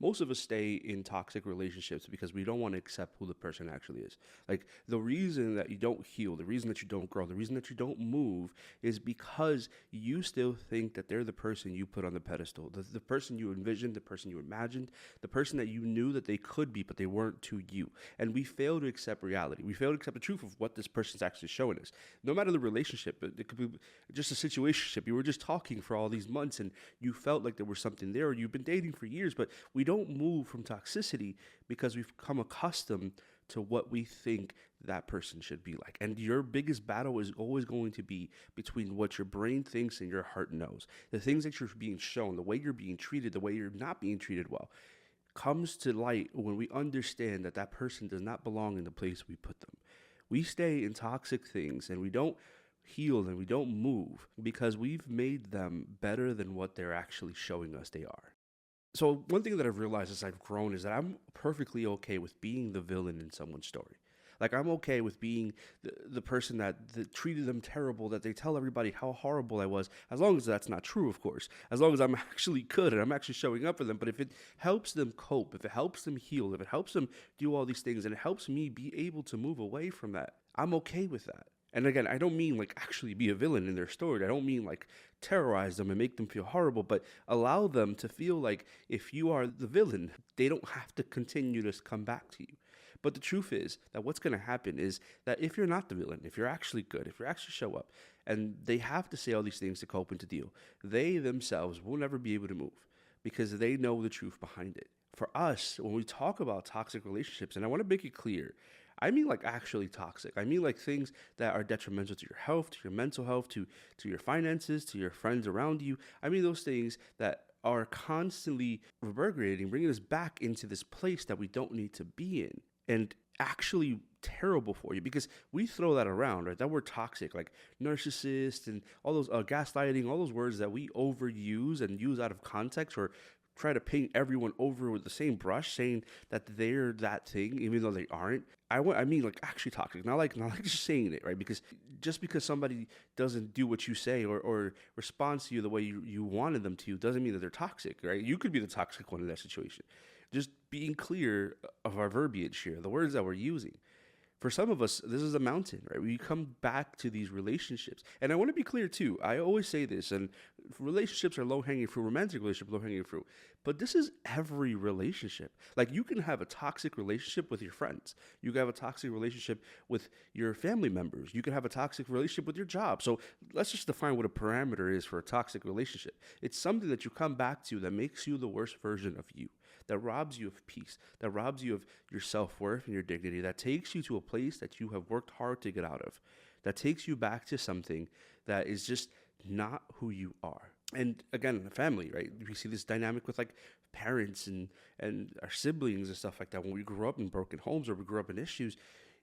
Most of us stay in toxic relationships because we don't want to accept who the person actually is. Like the reason that you don't heal, the reason that you don't grow, the reason that you don't move is because you still think that they're the person you put on the pedestal, the person you envisioned, the person you imagined, the person that you knew that they could be, but they weren't to you. And we fail to accept reality. We fail to accept the truth of what this person's actually showing us. No matter the relationship, it could be just a situationship. You were just talking for all these months and you felt like there was something there, or you've been dating for years, but we don't move from toxicity because we've become accustomed to what we think that person should be like. And your biggest battle is always going to be between what your brain thinks and your heart knows. The things that you're being shown, the way you're being treated, the way you're not being treated well, comes to light when we understand that that person does not belong in the place we put them. We stay in toxic things and we don't heal and we don't move because we've made them better than what they're actually showing us they are. So one thing that I've realized as I've grown is that I'm perfectly okay with being the villain in someone's story. Like I'm okay with being the person that treated them terrible, that they tell everybody how horrible I was, as long as that's not true, of course. As long as I'm actually good and I'm actually showing up for them. But if it helps them cope, if it helps them heal, if it helps them do all these things and it helps me be able to move away from that, I'm okay with that. And again, I don't mean like actually be a villain in their story. I don't mean like terrorize them and make them feel horrible, but allow them to feel like if you are the villain, they don't have to continue to come back to you. But the truth is that what's going to happen is that if you're not the villain, if you're actually good, if you actually show up, and they have to say all these things to cope and to deal, they themselves will never be able to move because they know the truth behind it. For us, when we talk about toxic relationships, and I want to make it clear, I mean like actually toxic. I mean like things that are detrimental to your health, to your mental health, to your finances, to your friends around you. I mean those things that are constantly reverberating, bringing us back into this place that we don't need to be in, and actually terrible for you because we throw that around, right? That word toxic, like narcissist and all those gaslighting, all those words that we overuse and use out of context or try to paint everyone over with the same brush, saying that they're that thing, even though they aren't. I mean, like actually toxic, not like just saying it, right? Because just because somebody doesn't do what you say or responds to you the way you wanted them to, doesn't mean that they're toxic, right? You could be the toxic one in that situation. Just being clear of our verbiage here, the words that we're using. For some of us, this is a mountain, right? We come back to these relationships. And I want to be clear too. I always say this, and relationships are low hanging fruit, romantic relationship, low hanging fruit. But this is every relationship. Like you can have a toxic relationship with your friends. You can have a toxic relationship with your family members. You can have a toxic relationship with your job. So let's just define what a parameter is for a toxic relationship. It's something that you come back to that makes you the worst version of you, that robs you of peace, that robs you of your self-worth and your dignity, that takes you to a place that you have worked hard to get out of, that takes you back to something that is just not who you are. And again, the family, right? We see this dynamic with like parents and our siblings and stuff like that. When we grew up in broken homes or we grew up in issues,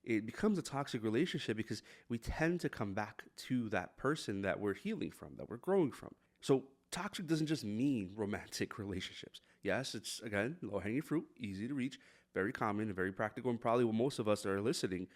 it becomes a toxic relationship because we tend to come back to that person that we're healing from, that we're growing from. So toxic doesn't just mean romantic relationships. Yes, it's again low hanging fruit, easy to reach, very common and very practical, and probably what most of us that are listening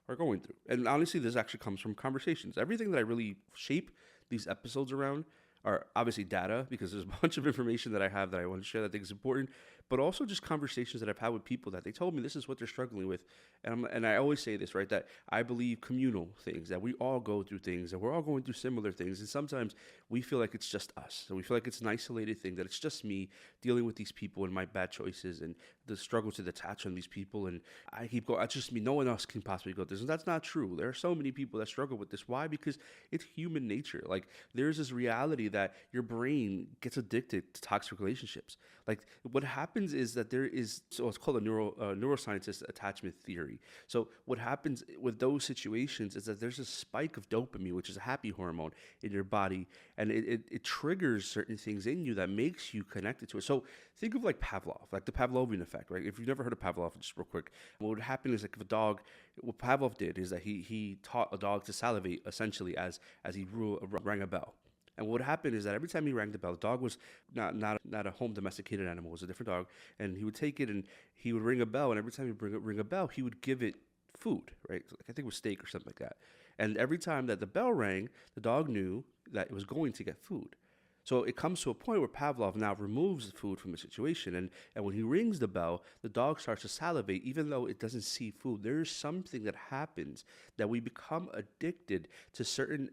are going through. And honestly, this actually comes from conversations. Everything that I really shape these episodes around are obviously data because there's a bunch of information that I have that I want to share that I think is important, but also just conversations that I've had with people that they told me this is what they're struggling with. And I always say this, right, that I believe communal things, that we all go through things, and we're all going through similar things. And sometimes we feel like it's just us. So we feel like it's an isolated thing, that it's just me dealing with these people and my bad choices and the struggle to detach on these people. And I keep going, it's just me. No one else can possibly go through this. And that's not true. There are so many people that struggle with this. Why? Because it's human nature. Like there's this reality that your brain gets addicted to toxic relationships. Like what happens is that there is, so it's called a neuroscientist attachment theory. So what happens with those situations is that there's a spike of dopamine, which is a happy hormone in your body, and it triggers certain things in you that makes you connected to it. So think of like Pavlov, like the Pavlovian effect, right? If you've never heard of Pavlov, just real quick, what would happen is like if a dog, what Pavlov did is that he taught a dog to salivate essentially as he rang a bell. And what happened is that every time he rang the bell, the dog was not a home domesticated animal; it was a different dog. And he would take it and he would ring a bell, and every time he would ring a bell, he would give it food, right? Like I think it was steak or something like that. And every time that the bell rang, the dog knew that it was going to get food. So it comes to a point where Pavlov now removes the food from the situation. And when he rings the bell, the dog starts to salivate, even though it doesn't see food. There's something that happens that we become addicted to certain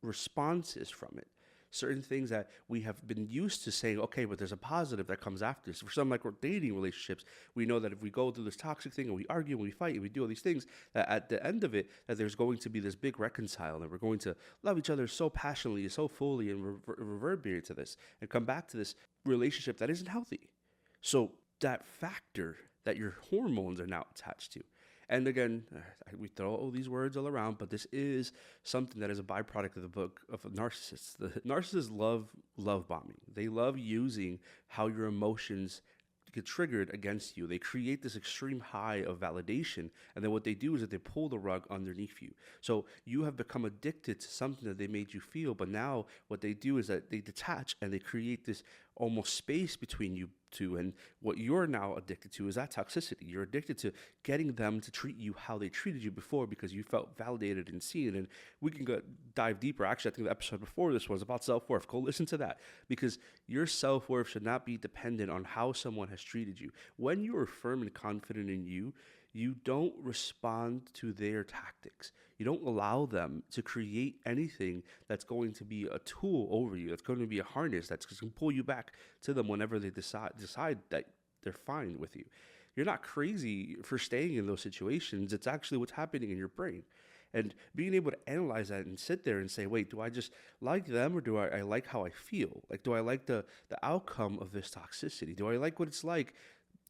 responses from it. Certain things that we have been used to saying, okay, but there's a positive that comes after this. For some, like we're dating relationships, we know that if we go through this toxic thing and we argue and we fight and we do all these things, that at the end of it, that there's going to be this big reconcile and we're going to love each other so passionately, so fully, and reverberate to this and come back to this relationship that isn't healthy. So that factor that your hormones are now attached to. And again, we throw all these words all around, but this is something that is a byproduct of the book of narcissists. The narcissists love bombing. They love using how your emotions get triggered against you. They create this extreme high of validation, and then what they do is that they pull the rug underneath you. So you have become addicted to something that they made you feel, but now what they do is that they detach and they create this almost space between you two, and what you're now addicted to is that toxicity. You're addicted to getting them to treat you how they treated you before because you felt validated and seen. And we can dive deeper. Actually, I think the episode before this was about self-worth. Go listen to that, because your self-worth should not be dependent on how someone has treated you. When you are firm and confident in you, you don't respond to their tactics. You don't allow them to create anything that's going to be a tool over you, that's going to be a harness that's going to pull you back to them whenever they decide that they're fine with you. You're not crazy for staying in those situations. It's actually what's happening in your brain. And being able to analyze that and sit there and say, wait, do I just like them, or do I like how I feel? Like, do I like the outcome of this toxicity? Do I like what it's like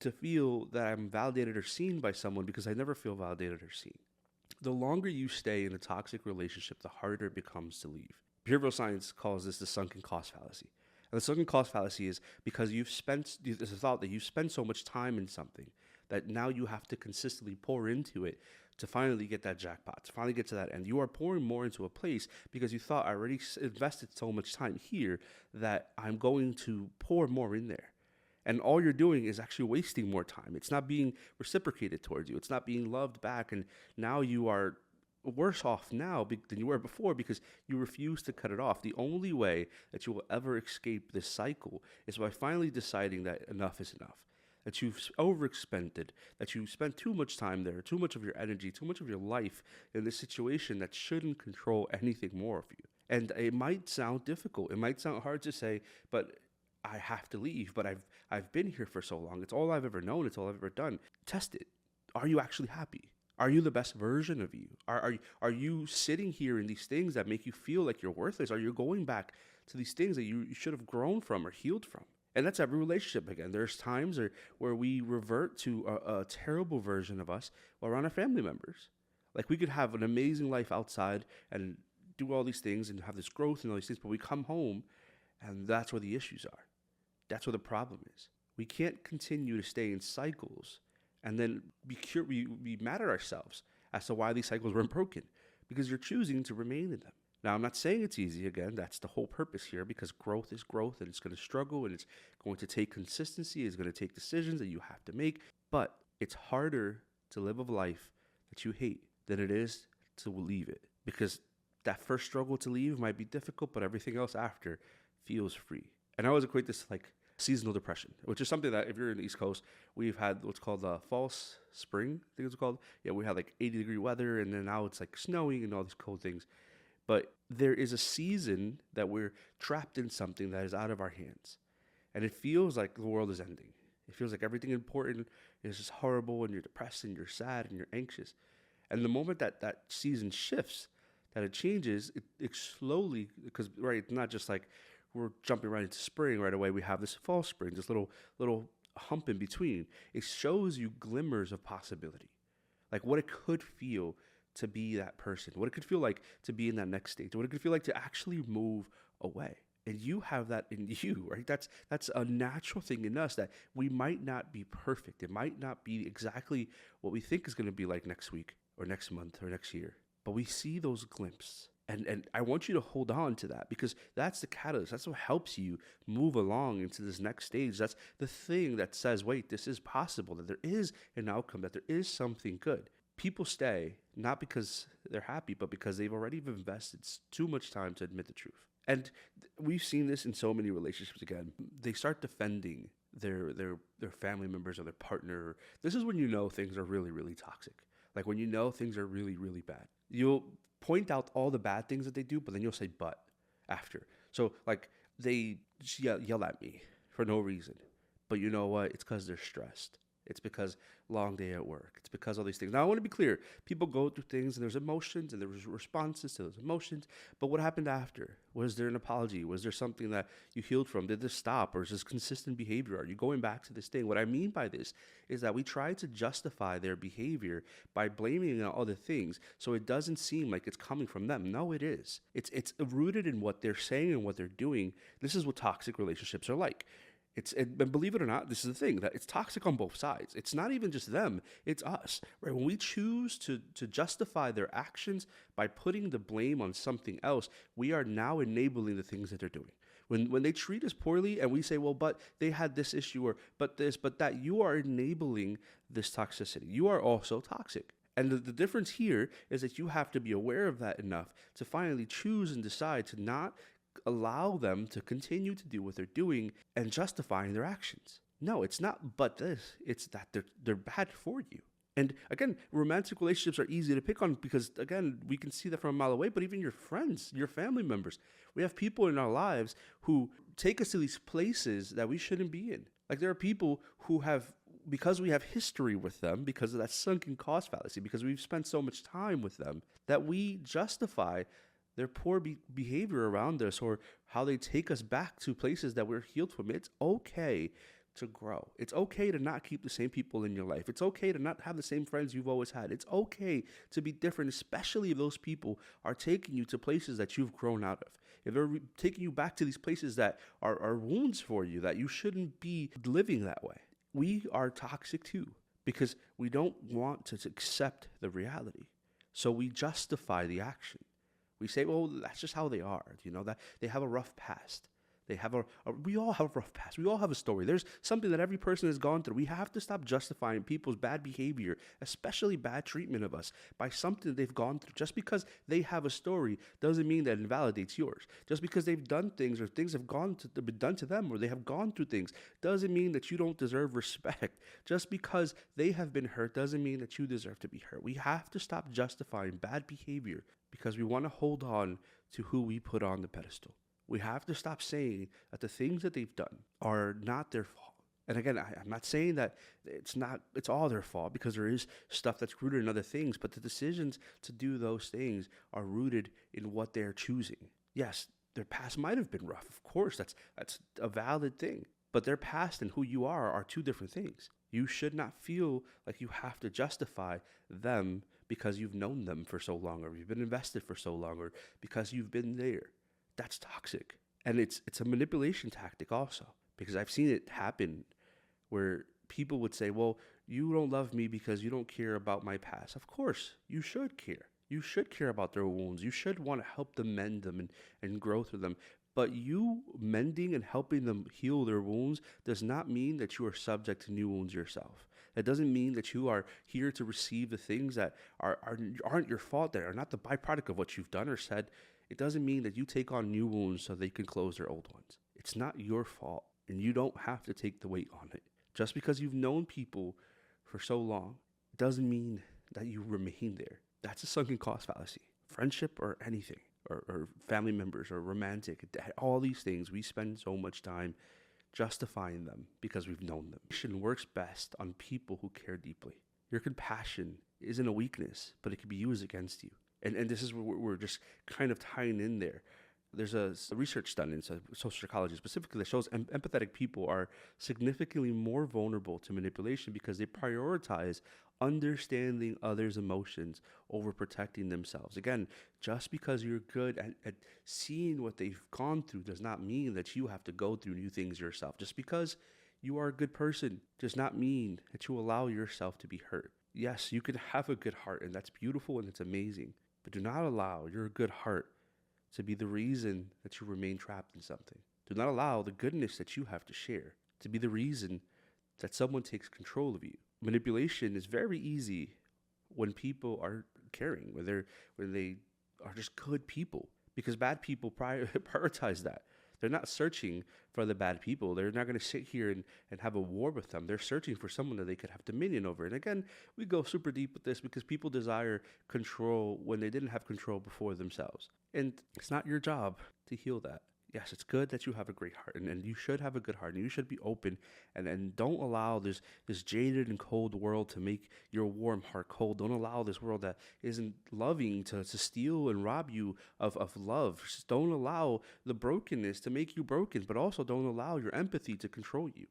to feel that I'm validated or seen by someone, because I never feel validated or seen? The longer you stay in a toxic relationship, the harder it becomes to leave. Behavioral science calls this the sunken cost fallacy. And the sunken cost fallacy is because there's a thought that you've spent so much time in something that now you have to consistently pour into it to finally get that jackpot, to finally get to that end. You are pouring more into a place because you thought, I already invested so much time here that I'm going to pour more in there. And all you're doing is actually wasting more time. It's not being reciprocated towards you. It's not being loved back. And now you are worse off now than you were before because you refuse to cut it off. The only way that you will ever escape this cycle is by finally deciding that enough is enough, that you've overexpended, that you spent too much time there, too much of your energy, too much of your life in this situation that shouldn't control anything more of you. And it might sound difficult. It might sound hard to say, but I have to leave, but I've been here for so long. It's all I've ever known. It's all I've ever done. Test it. Are you actually happy? Are you the best version of you? Are you sitting here in these things that make you feel like you're worthless? Are you going back to these things that you should have grown from or healed from? And that's every relationship again. There's times where we revert to a terrible version of us while around our family members. Like, we could have an amazing life outside and do all these things and have this growth and all these things, but we come home and that's where the issues are. That's where the problem is. We can't continue to stay in cycles and then be mad at ourselves as to why these cycles weren't broken, because you're choosing to remain in them. Now, I'm not saying it's easy. Again, that's the whole purpose here, because growth is growth, and it's going to struggle, and it's going to take consistency. It's going to take decisions that you have to make. But it's harder to live a life that you hate than it is to leave it, because that first struggle to leave might be difficult, but everything else after feels free. And I always equate this to like seasonal depression, which is something that if you're in the East Coast, we've had what's called false spring, I think it's called. Yeah, we had like 80-degree weather, and then now it's like snowing and all these cold things. But there is a season that we're trapped in something that is out of our hands. And it feels like the world is ending. It feels like everything important is just horrible, and you're depressed and you're sad and you're anxious. And the moment that season shifts, that it changes, it slowly, because right, it's not just like we're jumping right into spring right away. We have this fall spring, this little hump in between. It shows you glimmers of possibility, like what it could feel to be that person, what it could feel like to be in that next stage, what it could feel like to actually move away. And you have that in you, right? That's a natural thing in us, that we might not be perfect. It might not be exactly what we think is going to be like next week or next month or next year, but we see those glimpses. And I want you to hold on to that, because that's the catalyst. That's what helps you move along into this next stage. That's the thing that says, wait, this is possible, that there is an outcome, that there is something good. People stay not because they're happy, but because they've already invested too much time to admit the truth. And we've seen this in so many relationships. Again, they start defending their family members or their partner. This is when you know things are really, really toxic. Like when you know things are really, really bad. You'll point out all the bad things that they do, but then you'll say but after. So like they just yell at me for no reason. But you know what? It's because they're stressed. It's because long day at work. It's because all these things. Now, I want to be clear. People go through things and there's emotions and there's responses to those emotions. But what happened after? Was there an apology? Was there something that you healed from? Did this stop? Or is this consistent behavior? Are you going back to this thing? What I mean by this is that we try to justify their behavior by blaming it on other things. So it doesn't seem like it's coming from them. No, it is. It's rooted in what they're saying and what they're doing. This is what toxic relationships are like. And believe it or not, this is the thing, that it's toxic on both sides. It's not even just them, it's us, right? When we choose to justify their actions by putting the blame on something else, we are now enabling the things that they're doing. When they treat us poorly and we say, well, but they had this issue or but this, but that, you are enabling this toxicity. You are also toxic. And the difference here is that you have to be aware of that enough to finally choose and decide to not allow them to continue to do what they're doing and justifying their actions. No, it's not but this. It's that they're bad for you. And again, romantic relationships are easy to pick on because, again, we can see that from a mile away, but even your friends, your family members, we have people in our lives who take us to these places that we shouldn't be in. Like there are people who have, because we have history with them, because of that sunken cost fallacy, because we've spent so much time with them, that we justify their poor behavior around us or how they take us back to places that we're healed from. It's okay to grow. It's okay to not keep the same people in your life. It's okay to not have the same friends you've always had. It's okay to be different, especially if those people are taking you to places that you've grown out of. If they're taking you back to these places that are wounds for you, that you shouldn't be living that way. We are toxic too because we don't want to accept the reality. So we justify the action. We say, well, that's just how they are, that they have a rough past. They have we all have a rough past. We all have a story. There's something that every person has gone through. We have to stop justifying people's bad behavior, especially bad treatment of us, by something they've gone through. Just because they have a story doesn't mean that it invalidates yours. Just because they've done things or things have been done to them or they have gone through things doesn't mean that you don't deserve respect. Just because they have been hurt doesn't mean that you deserve to be hurt. We have to stop justifying bad behavior because we want to hold on to who we put on the pedestal. We have to stop saying that the things that they've done are not their fault. And again, I'm not saying that it's all their fault because there is stuff that's rooted in other things, but the decisions to do those things are rooted in what they're choosing. Yes, their past might have been rough. Of course, that's a valid thing. But their past and who you are two different things. You should not feel like you have to justify them because you've known them for so long or you've been invested for so long or because you've been there. That's toxic. And it's a manipulation tactic also, because I've seen it happen where people would say, well, you don't love me because you don't care about my past. Of course, you should care. You should care about their wounds. You should want to help them mend them and grow through them. But you mending and helping them heal their wounds does not mean that you are subject to new wounds yourself. That doesn't mean that you are here to receive the things that aren't your fault, that are not the byproduct of what you've done or said. It doesn't mean that you take on new wounds so they can close their old ones. It's not your fault, and you don't have to take the weight on it. Just because you've known people for so long doesn't mean that you remain there. That's a sunken cost fallacy. Friendship or anything, or family members or romantic, all these things, we spend so much time justifying them because we've known them. It works best on people who care deeply. Your compassion isn't a weakness, but it can be used against you. And this is where we're just kind of tying in there. There's a research done in social psychology specifically that shows empathetic people are significantly more vulnerable to manipulation because they prioritize understanding others' emotions over protecting themselves. Again, just because you're good at seeing what they've gone through does not mean that you have to go through new things yourself. Just because you are a good person does not mean that you allow yourself to be hurt. Yes, you can have a good heart, and that's beautiful and it's amazing. But do not allow your good heart to be the reason that you remain trapped in something. Do not allow the goodness that you have to share to be the reason that someone takes control of you. Manipulation is very easy when people are caring, when they are just good people. because bad people prioritize that. They're not searching for the bad people. They're not going to sit here and have a war with them. They're searching for someone that they could have dominion over. And again, we go super deep with this because people desire control when they didn't have control before themselves. And it's not your job to heal that. Yes, it's good that you have a great heart, and you should have a good heart, and you should be open, and don't allow this jaded and cold world to make your warm heart cold. Don't allow this world that isn't loving to steal and rob you of love. Just don't allow the brokenness to make you broken, but also don't allow your empathy to control you.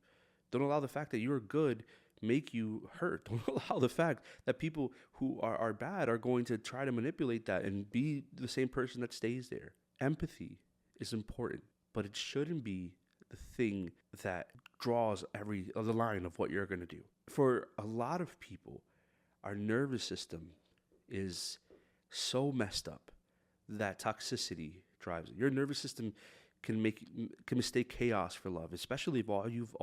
Don't allow the fact that you're good make you hurt. Don't allow the fact that people who are bad are going to try to manipulate that and be the same person that stays there. Empathy is important, but it shouldn't be the thing that draws the line of what you're going to do. For a lot of people, our nervous system is so messed up that toxicity drives it. Your nervous system can mistake chaos for love, especially if all you've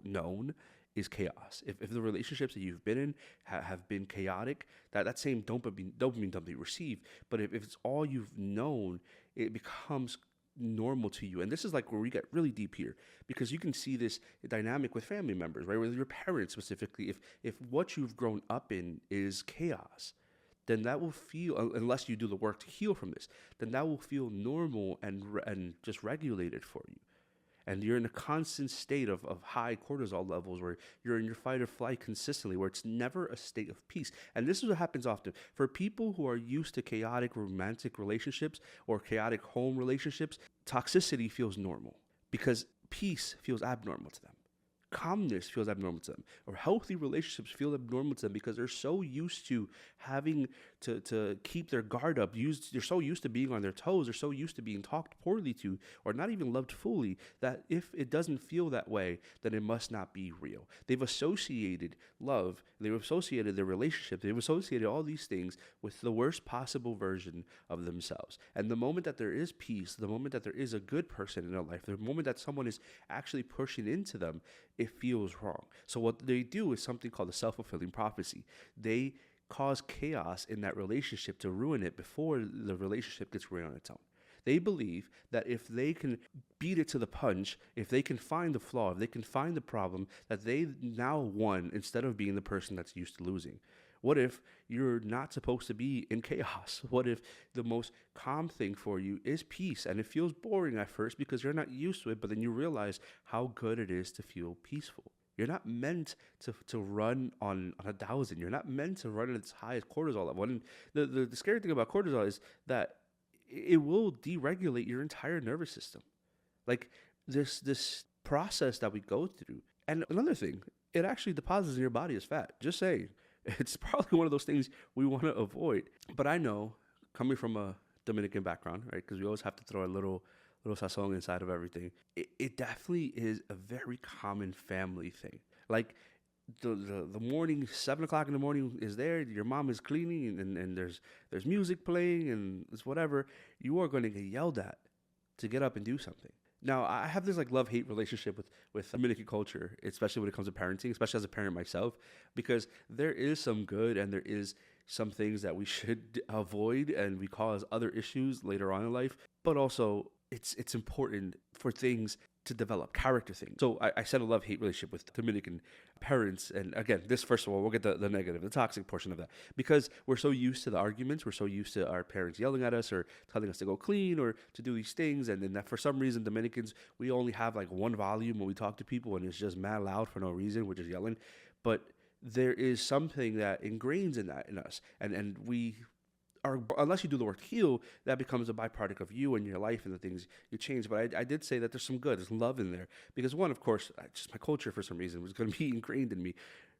known is chaos. If the relationships that you've been in have been chaotic, that same dopamine dump that you receive, but if it's all you've known, it becomes normal to you. And this is like where we get really deep here, because you can see this dynamic with family members, right? With your parents specifically. If what you've grown up in is chaos, then that will feel, unless you do the work to heal from this, then that will feel normal and just regulated for you. And you're in a constant state of high cortisol levels where you're in your fight or flight consistently, where it's never a state of peace. And this is what happens often. For people who are used to chaotic romantic relationships or chaotic home relationships, toxicity feels normal because peace feels abnormal to them. Calmness feels abnormal to them, or healthy relationships feel abnormal to them because they're so used to having to keep their guard up. They're so used to being on their toes. They're so used to being talked poorly to or not even loved fully that if it doesn't feel that way, then it must not be real. They've associated love. They've associated their relationship. They've associated all these things with the worst possible version of themselves. And the moment that there is peace, the moment that there is a good person in their life, the moment that someone is actually pushing into them, it feels wrong. So what they do is something called a self-fulfilling prophecy. They cause chaos in that relationship to ruin it before the relationship gets ruined on its own. They believe that if they can beat it to the punch, if they can find the flaw, if they can find the problem, that they now won instead of being the person that's used to losing. What if you're not supposed to be in chaos? What if the most calm thing for you is peace and it feels boring at first because you're not used to it, but then you realize how good it is to feel peaceful? You're not meant to run on 1,000. You're not meant to run at its highest cortisol level. And the scary thing about cortisol is that it will deregulate your entire nervous system. Like this process that we go through. And another thing, it actually deposits in your body as fat. Just saying. It's probably one of those things we want to avoid. But I know, coming from a Dominican background, right, because we always have to throw a little sazon inside of everything, it definitely is a very common family thing. Like the morning, 7 o'clock in the morning is there, your mom is cleaning and there's music playing and it's whatever, you are going to get yelled at to get up and do something. Now, I have this like love-hate relationship with Dominican culture, especially when it comes to parenting, especially as a parent myself, because there is some good and there is some things that we should avoid and we cause other issues later on in life, but also it's important for things to develop, character things. So I said a love-hate relationship with Dominican parents. And again, this, first of all, we'll get the negative, the toxic portion of that. Because we're so used to the arguments, we're so used to our parents yelling at us or telling us to go clean or to do these things. And then that for some reason, Dominicans, we only have like one volume when we talk to people and it's just mad loud for no reason. We're just yelling. But there is something that ingrains in us. And we are, unless you do the work to heal, that becomes a byproduct of you and your life and the things you change. But I did say that there's some good, there's love in there. Because one, of course, just my culture for some reason was going to be ingrained in me.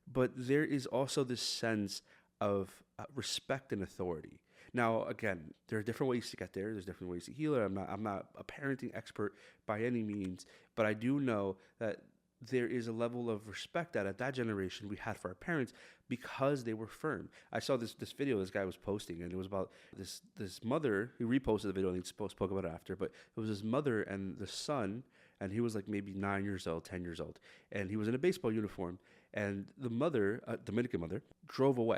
But there is also this sense of respect and authority. Now, again, there are different ways to get there. There's different ways to heal it. I'm not a parenting expert by any means, but I do know that there is a level of respect that at that generation we had for our parents because they were firm. I saw this video this guy was posting, and it was about this mother. He reposted the video and he spoke about it after, but it was his mother and the son, and he was like maybe 9 years old, 10 years old, and he was in a baseball uniform, and the mother, Dominican mother, drove away,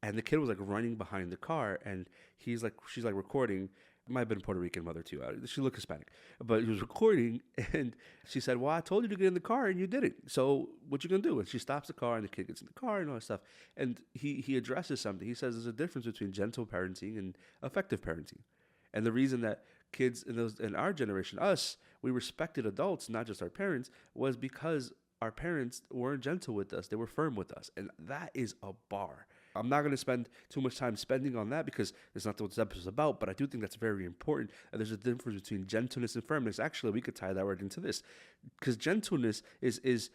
and the kid was like running behind the car, and she's like recording, It might have been a Puerto Rican mother too. She looked Hispanic, but he was recording, and she said, "Well, I told you to get in the car, and you didn't. So what you gonna do?" And she stops the car, and the kid gets in the car, and all that stuff. And he addresses something. He says there's a difference between gentle parenting and effective parenting, and the reason that kids in our generation, us, we respected adults, not just our parents, was because our parents weren't gentle with us. They were firm with us. And that is a bar. I'm not going to spend too much time spending on that because it's not what this episode is about, but I do think that's very important. And there's a difference between gentleness and firmness. Actually, we could tie that right into this, because gentleness is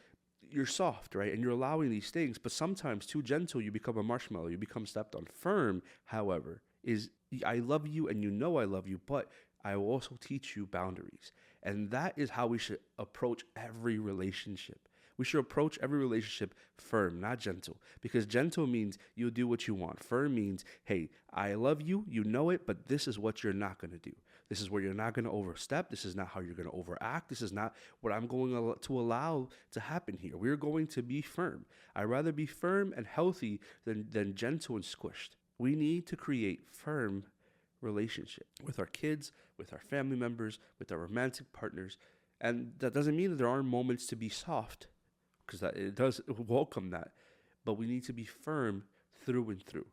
you're soft, right? And you're allowing these things, but sometimes too gentle, you become a marshmallow, you become stepped on. Firm, however, is I love you and you know I love you, but I will also teach you boundaries. And that is how we should approach every relationship. We should approach every relationship firm, not gentle, because gentle means you'll do what you want. Firm means, hey, I love you, you know it, but this is what you're not going to do. This is where you're not going to overstep. This is not how you're going to overact. This is not what I'm going to allow to happen here. We're going to be firm. I'd rather be firm and healthy than gentle and squished. We need to create firm relationship with our kids, with our family members, with our romantic partners. And that doesn't mean that there aren't moments to be soft, because it does welcome that. But we need to be firm through and through.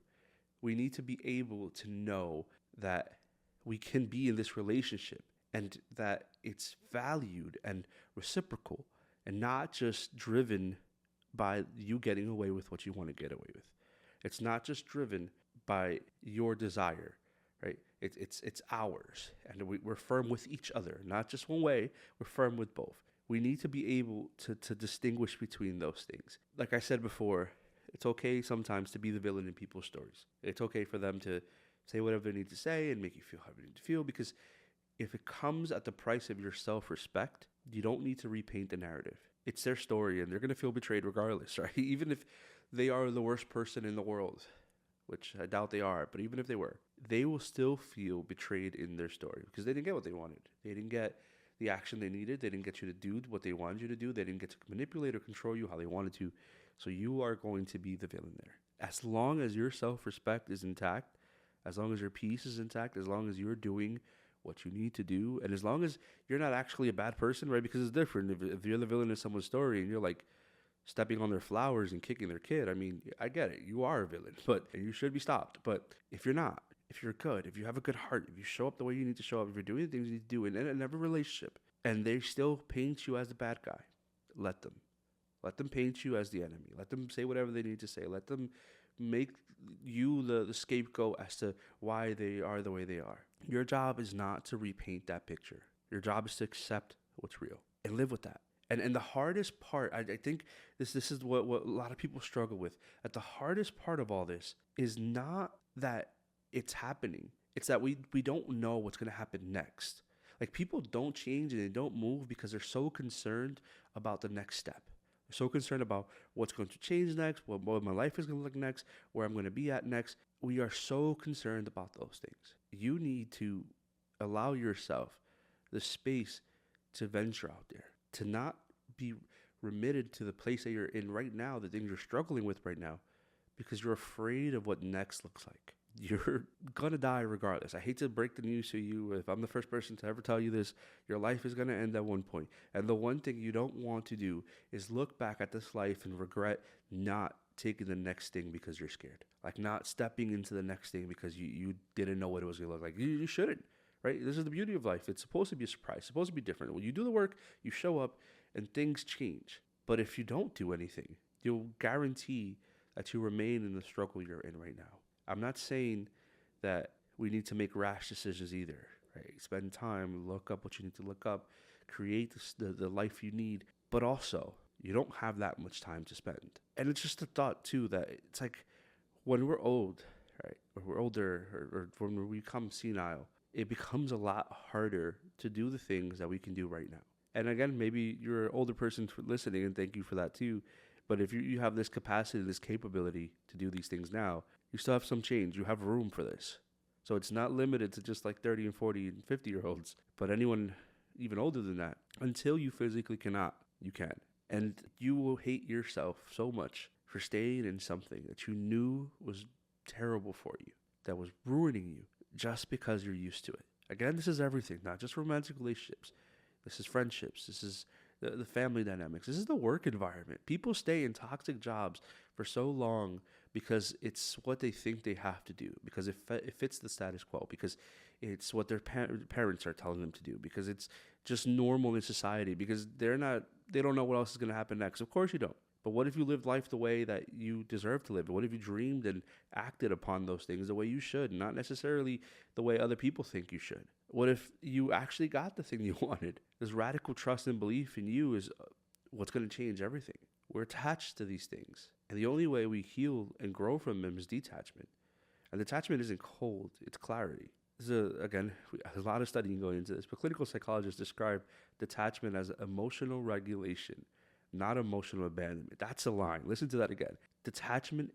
We need to be able to know that we can be in this relationship and that it's valued and reciprocal and not just driven by you getting away with what you want to get away with. It's not just driven by your desire, right? It's ours, and we're firm with each other, not just one way. We're firm with both. We need to be able to distinguish between those things. Like I said before, it's okay sometimes to be the villain in people's stories. It's okay for them to say whatever they need to say and make you feel how you need to feel, because if it comes at the price of your self-respect, you don't need to repaint the narrative. It's their story, and they're going to feel betrayed regardless, right? Even if they are the worst person in the world, which I doubt they are, but even if they were, they will still feel betrayed in their story because they didn't get what they wanted. They didn't get the action they needed. They didn't get you to do what they wanted you to do. They didn't get to manipulate or control you how they wanted to. So you are going to be the villain there. As long as your self-respect is intact, as long as your peace is intact, as long as you're doing what you need to do, and as long as you're not actually a bad person, right? Because it's different. If you're the villain in someone's story and you're like stepping on their flowers and kicking their kid, I mean, I get it. You are a villain, but and you should be stopped. But if you're not, if you're good, if you have a good heart, if you show up the way you need to show up, if you're doing the things you need to do in every relationship, and they still paint you as the bad guy, let them. Let them paint you as the enemy. Let them say whatever they need to say. Let them make you the scapegoat as to why they are the way they are. Your job is not to repaint that picture. Your job is to accept what's real and live with that. And the hardest part, I think this is what a lot of people struggle with. That the hardest part of all this is not that it's happening. It's that we don't know what's going to happen next. Like, people don't change and they don't move because they're so concerned about the next step. They're so concerned about what's going to change next, what my life is going to look next, where I'm going to be at next. We are so concerned about those things. You need to allow yourself the space to venture out there, to not be remitted to the place that you're in right now, the things you're struggling with right now, because you're afraid of what next looks like. You're going to die regardless. I hate to break the news to you. If I'm the first person to ever tell you this, your life is going to end at one point. And the one thing you don't want to do is look back at this life and regret not taking the next thing because you're scared. Like, not stepping into the next thing because you didn't know what it was going to look like. You shouldn't, right? This is the beauty of life. It's supposed to be a surprise. It's supposed to be different. When you do the work, you show up and things change. But if you don't do anything, you'll guarantee that you remain in the struggle you're in right now. I'm not saying that we need to make rash decisions either, right? Spend time, look up what you need to look up, create the life you need, but also you don't have that much time to spend. And it's just a thought too that it's like when we're old, right, or we're older, or when we become senile, it becomes a lot harder to do the things that we can do right now. And again, maybe you're an older person listening, and thank you for that too. But if you have this capacity, this capability to do these things now, you still have some change. You have room for this. So it's not limited to just like 30 and 40 and 50-year-olds, but anyone even older than that. Until you physically cannot, you can. And you will hate yourself so much for staying in something that you knew was terrible for you, that was ruining you, just because you're used to it. Again, this is everything, not just romantic relationships. This is friendships. This is the family dynamics. This is the work environment. People stay in toxic jobs for so long because it's what they think they have to do, because it fits the status quo, because it's what their parents are telling them to do, because it's just normal in society, because they don't know what else is going to happen next. Of course you don't. But what if you lived life the way that you deserve to live? What if you dreamed and acted upon those things the way you should, not necessarily the way other people think you should? What if you actually got the thing you wanted? This radical trust and belief in you is what's going to change everything. We're attached to these things. And the only way we heal and grow from them is detachment. And detachment isn't cold, it's clarity. Again, there's a lot of studying going into this, but clinical psychologists describe detachment as emotional regulation, not emotional abandonment. That's a line. Listen to that again. Detachment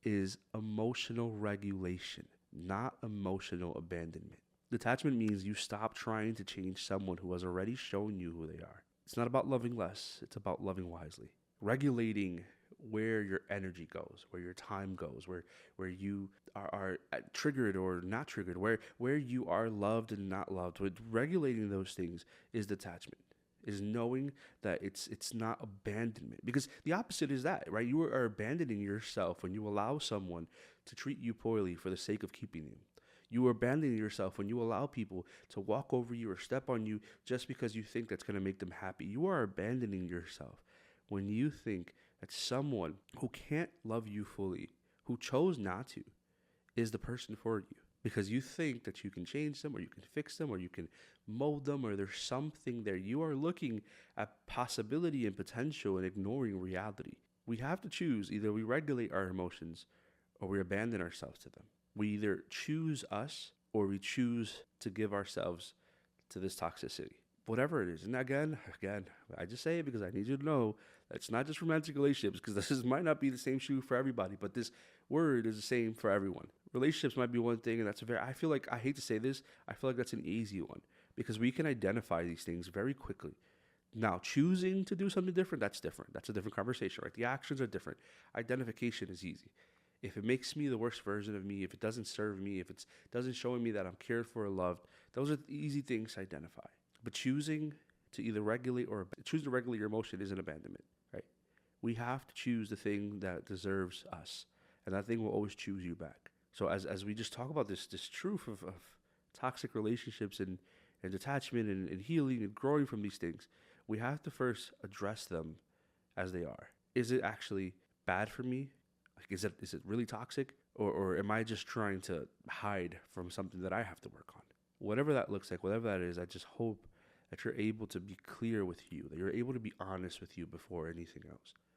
is emotional regulation, not emotional abandonment. Detachment means you stop trying to change someone who has already shown you who they are. It's not about loving less, it's about loving wisely. Regulating where your energy goes, where your time goes, where you are triggered or not triggered, where you are loved and not loved. With regulating those things is detachment. Is knowing that it's not abandonment, because the opposite is that, right? You are abandoning yourself when you allow someone to treat you poorly for the sake of keeping you. You are abandoning yourself when you allow people to walk over you or step on you just because you think that's going to make them happy. You are abandoning yourself when you think that someone who can't love you fully, who chose not to, is the person for you, because you think that you can change them or you can fix them or you can mold them, or there's something there. You are looking at possibility and potential and ignoring reality. We have to choose. Either we regulate our emotions or we abandon ourselves to them. We either choose us or we choose to give ourselves to this toxicity, whatever it is. And again, I just say it because I need you to know that it's not just romantic relationships, because this might not be the same shoe for everybody, but this word is the same for everyone. Relationships might be one thing, and I feel like, I hate to say this, I feel like that's an easy one, because we can identify these things very quickly. Now, choosing to do something different, that's different. That's a different conversation, right? The actions are different. Identification is easy. If it makes me the worst version of me, if it doesn't serve me, if it doesn't show me that I'm cared for or loved, those are easy things to identify. But choosing to either regulate or choose to regulate your emotion is an abandonment, right? We have to choose the thing that deserves us, and that thing will always choose you back. So as we just talk about this truth of toxic relationships and detachment and healing and growing from these things, we have to first address them as they are. Is it actually bad for me? Like, is it really toxic? Or am I just trying to hide from something that I have to work on? Whatever that looks like, whatever that is, I just hope that you're able to be clear with you, that you're able to be honest with you before anything else.